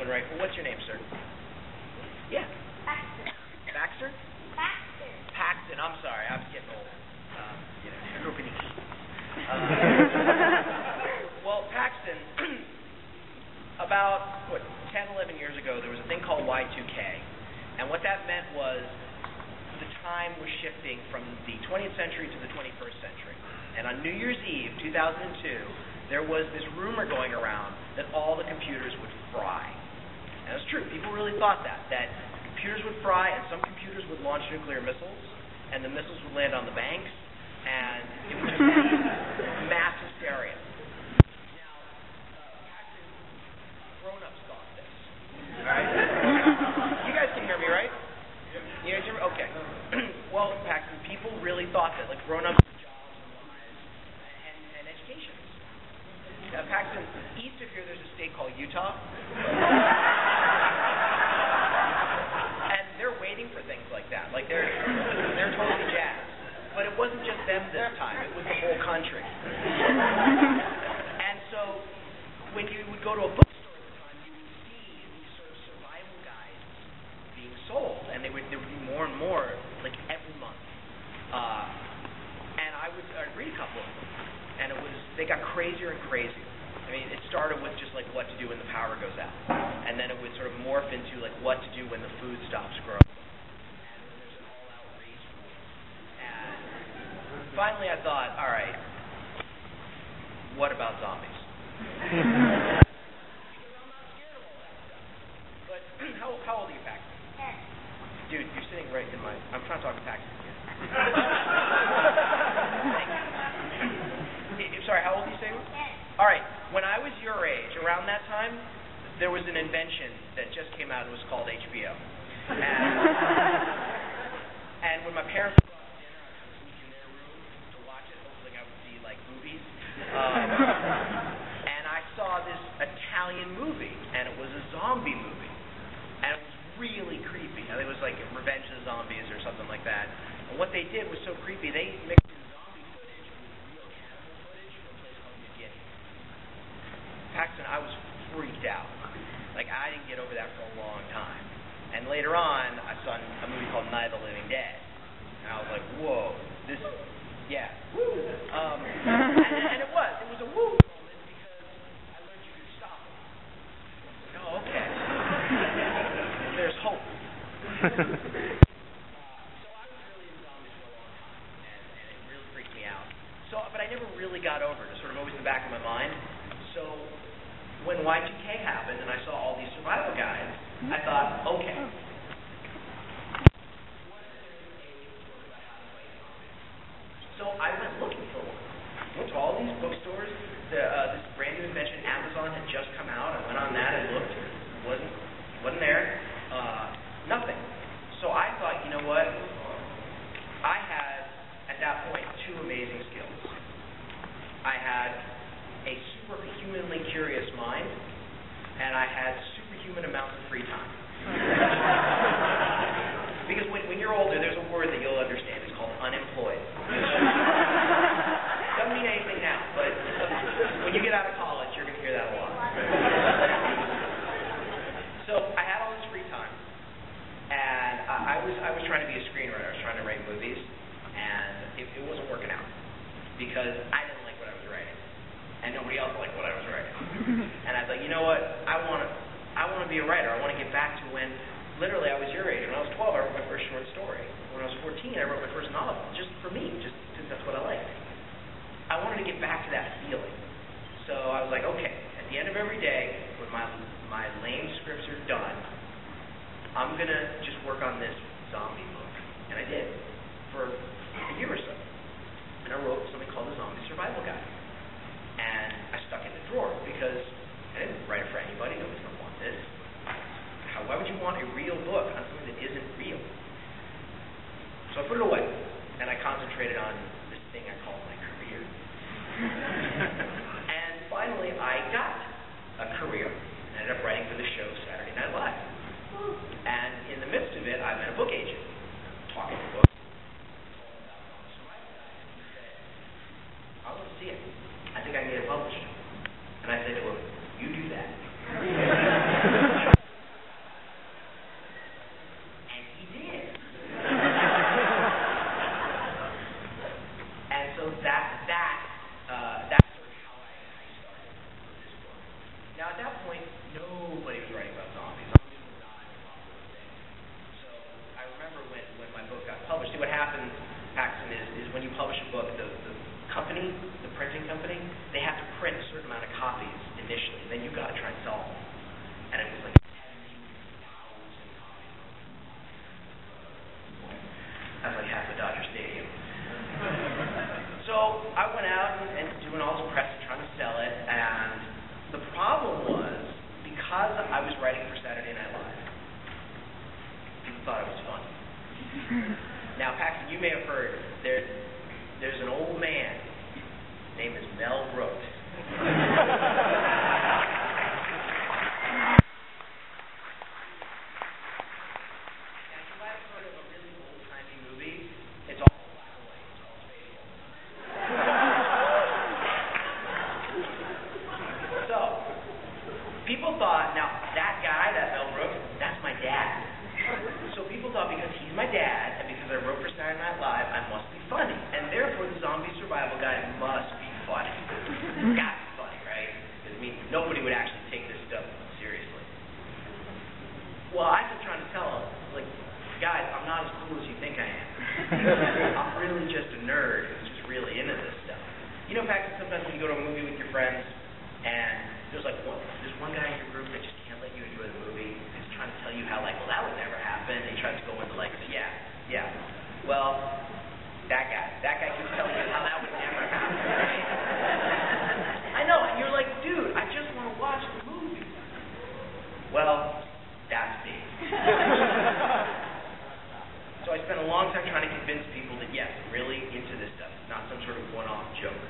gentleman right. Well, what's your name, sir? Yeah. Baxter. Baxter? Baxter. Paxton. I'm sorry. I was getting old. Well, Paxton, about 10, 11 years ago, there was a thing called Y2K, and what that meant was the time was shifting from the 20th century to the 21st century. And on New Year's Eve, 2002, there was this rumor going around that all the computers would fry. And it's true. People really thought that computers would fry, and some computers would launch nuclear missiles, and the missiles would land on the banks, and it would just be mass hysteria. Now, Paxton, grown-ups thought this. All right? You guys can hear me, right? You guys hear me? Okay. Well, Paxton, people really thought that, like grown-ups, jobs and lives, and education. Paxton, east of here, there's a state called Utah. And they're waiting for things like that. Like, they're totally jazzed. But it wasn't just them this time. It was the whole country. And so, when you would go to a bookstore at the time, you would see these sort of survival guides being sold. And there would be more and more, like, every month. And I'd read a couple of them. And they got crazier and crazier. I mean, it started with just like what to do when the power goes out, and then it would sort of morph into like what to do when the food stops growing, and then there's an all-out race war. And finally, I thought, all right, what about zombies? Because I'm not scared of all that stuff. But how old are you, Paxton? 10. Dude, you're sitting right in my. I'm trying to talk to Paxton again. Sorry, how old do you say? 10. All right. When I was your age, around that time, there was an invention that just came out. It was called HBO. And when my parents would go out to dinner, I would sneak in their room to watch it, hoping I would see like movies. And I saw this Italian movie, and it was a zombie movie, and it was really creepy. I think it was like Revenge of the Zombies or something like that. And what they did was so creepy. They mixed in zombie footage with real cannibal footage from a place called New Guinea. Paxton, I was freaked out. Like, I didn't get over that for a long time. And later on, I saw a movie called Night of the Living Dead. And I was like, whoa, this, yeah, woo. And it was a woo moment because I learned you could stop it. Oh, okay. There's hope. So I was really into zombies for a long time, and it really freaked me out. But I never really got over it. It was sort of always in the back of my mind. So when Y2K happened and I saw all these survival guides, I thought, okay, what if there's a book about how to fight zombies? So I went looking for one. Went to all these bookstores. This brand new invention, Amazon, had just come out. I went on that and looked. Wasn't there. Nothing. So I thought, you know what? I had, at that point, two amazing skills. I had a superhumanly curious mind, and I had superhuman amounts of free time. Because when you're older, there's a word that you'll understand. It's called unemployed. Doesn't mean anything now, but when you get out of college, you're going to hear that a lot. So I had all this free time, and I was trying to be a screenwriter. I was trying to write movies, and it wasn't working out because I didn't like what I was writing. And nobody else liked what I was writing. And I thought, you know what? I want to be a writer. I want to get back to when, literally, I was your age. When I was 12, I wrote my first short story. When I was 14, I wrote my first novel, just for me, just because that's what I liked. I wanted to get back to that feeling. So I was like, okay, at the end of every day, when my lame scripts are done, I'm going to just work on this zombie book. And I did, for a year or so. And I wrote something called The Zombie Survival Guide. And I stuck it in the drawer because I didn't write it for anybody. Nobody's going to want this. Why would you want a real book on something that isn't real? So I put it away, and I concentrated on this thing I call my career. And finally, I got a career. I ended up writing for the show Saturday Night Live. And in the midst of it, I met a book agent, talking to books. I want to see it. I think I can get it published. And I said to him, you do that. thought it was funny. Now, Paxton, you may have heard, there's an old man, his name is Mel Brooks. People thought, now, that guy, that Mel Brooks, that's my dad. So people thought because he's my dad, and because I wrote for Saturday Night Live, I must be funny. And therefore, the zombie survival guy must be funny. It's got to be funny, right? Because, I mean, nobody would actually take this stuff seriously. Well, I kept trying to tell him, like, guys, I'm not as cool as you think I am. I'm really just a nerd who's just really into this stuff. You know, Paxton, sometimes when you go to a movie with your friends, and there's one guy in your group that just can't let you enjoy the movie. He's trying to tell you how, like, well, that would never happen. And he tries to go into, like, yeah. Well, that guy keeps telling you how that would never happen, right? I know, and you're like, dude, I just want to watch the movie. Well, that's me. So I spent a long time trying to convince people that, yes, I'm really into this stuff. It's not some sort of one-off joke.